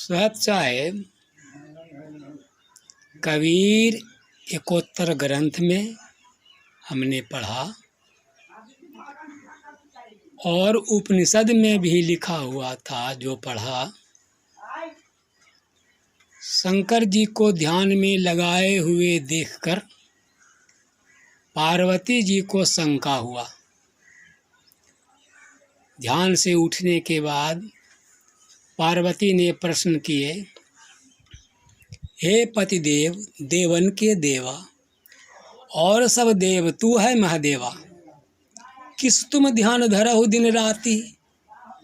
साहब कबीर एकोत्तर ग्रंथ में हमने पढ़ा और उपनिषद में भी लिखा हुआ था जो पढ़ा। शंकर जी को ध्यान में लगाए हुए देखकर पार्वती जी को शंका हुआ। ध्यान से उठने के बाद पार्वती ने प्रश्न किए, हे पतिदेव, देवन के देवा और सब देव तू है महादेवा, किस तुम ध्यान धरहु दिन राति,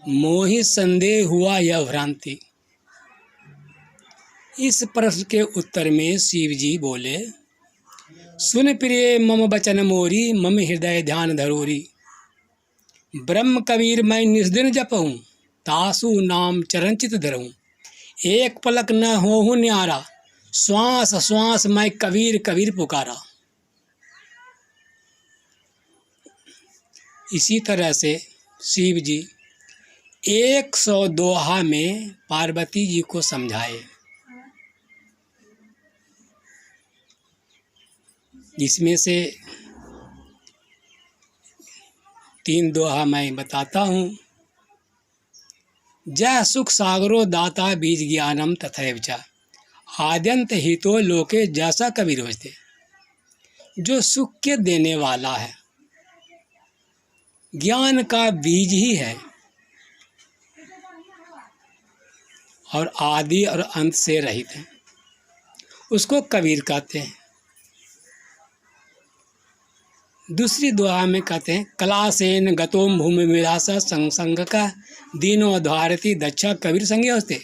मोहि संदेह हुआ यह भ्रांति। इस प्रश्न के उत्तर में शिव जी बोले, सुन प्रिय मम बचन मोरी, मम हृदय ध्यान धरोरी, ब्रह्म कबीर मैं निस्दिन जपऊँ, तासु नाम चरणचित धरऊँ, एक पलक न होहु न्यारा, श्वास श्वास मैं कबीर कबीर पुकारा। इसी तरह से शिव जी 100 दोहा में पार्वती जी को समझाए, जिसमें से 3 दोहा मैं बताता हूँ। जय सुख सागरो दाता बीज ज्ञानम तथैव च, आद्यंत हितो लोके जैसा कबीर होते। जो सुख के देने वाला है, ज्ञान का बीज ही है और आदि और अंत से रहित है, उसको कबीर कहते हैं। दूसरी दुआ में कहते हैं, कलासेन गतोम भूमि विलासा संग का दीनो धारती दक्षा कबीर संगे होते।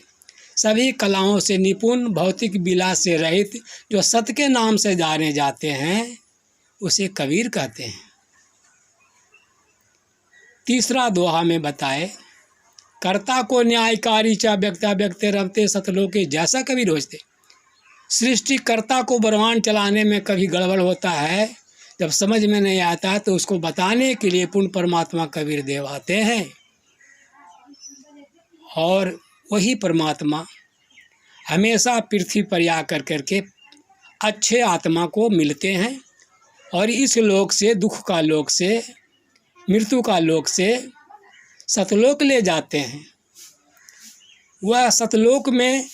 सभी कलाओं से निपुण, भौतिक विलास से रहित, जो सत्य के नाम से जाने जाते हैं, उसे कबीर कहते हैं। तीसरा दोहा में बताए, कर्ता को न्यायकारी चा व्यक्ता व्यक्ते रमते सतलोके जैसा कबीर होते। सृष्टिकर्ता को ब्रह्मांड चलाने में कभी गड़बड़ होता है, जब समझ में नहीं आता तो उसको बताने के लिए पूर्ण परमात्मा कबीर देव आते हैं और वही परमात्मा हमेशा पृथ्वी पर आकर करके अच्छे आत्मा को मिलते हैं और इस लोक से, दुख का लोक से, मृत्यु का लोक से सतलोक ले जाते हैं। वह सतलोक में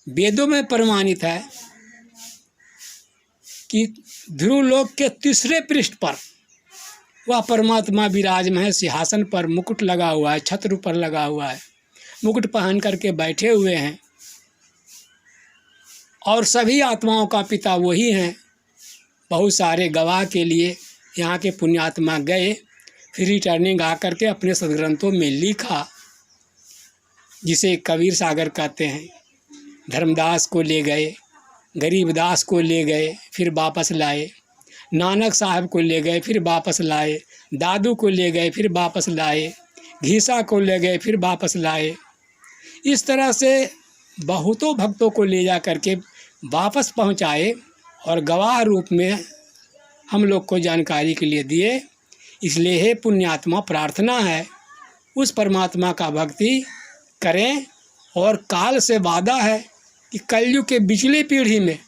वेदों में प्रमाणित है कि ध्रुवलोक के 3रे पृष्ठ पर वह परमात्मा विराजमान है। सिंहासन पर मुकुट लगा हुआ है, छत्र पर लगा हुआ है, मुकुट पहन करके बैठे हुए हैं और सभी आत्माओं का पिता वही हैं। बहुत सारे गवाह के लिए यहाँ के पुण्यात्मा गए, फिर रिटर्निंग आकर के अपने सदग्रंथों में लिखा, जिसे कबीर सागर कहते हैं। धर्मदास को ले गए, गरीबदास को ले गए, फिर वापस लाए, नानक साहब को ले गए, फिर वापस लाए, दादू को ले गए, फिर वापस लाए, घीसा को ले गए, फिर वापस लाए। इस तरह से बहुतों भक्तों को ले जा करके वापस पहुंचाए और गवाह रूप में हम लोग को जानकारी के लिए दिए। इसलिए हे पुण्यात्मा, प्रार्थना है उस परमात्मा का भक्ति करें और काल से वादा है कि कलयुग के पिछली पीढ़ी में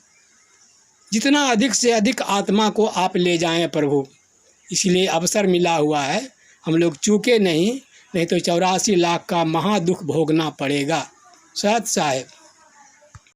जितना अधिक से अधिक आत्मा को आप ले जाएं प्रभु। इसलिए अवसर मिला हुआ है, हम लोग चूके नहीं तो 84 लाख का महादुख भोगना पड़ेगा। सत साहेब।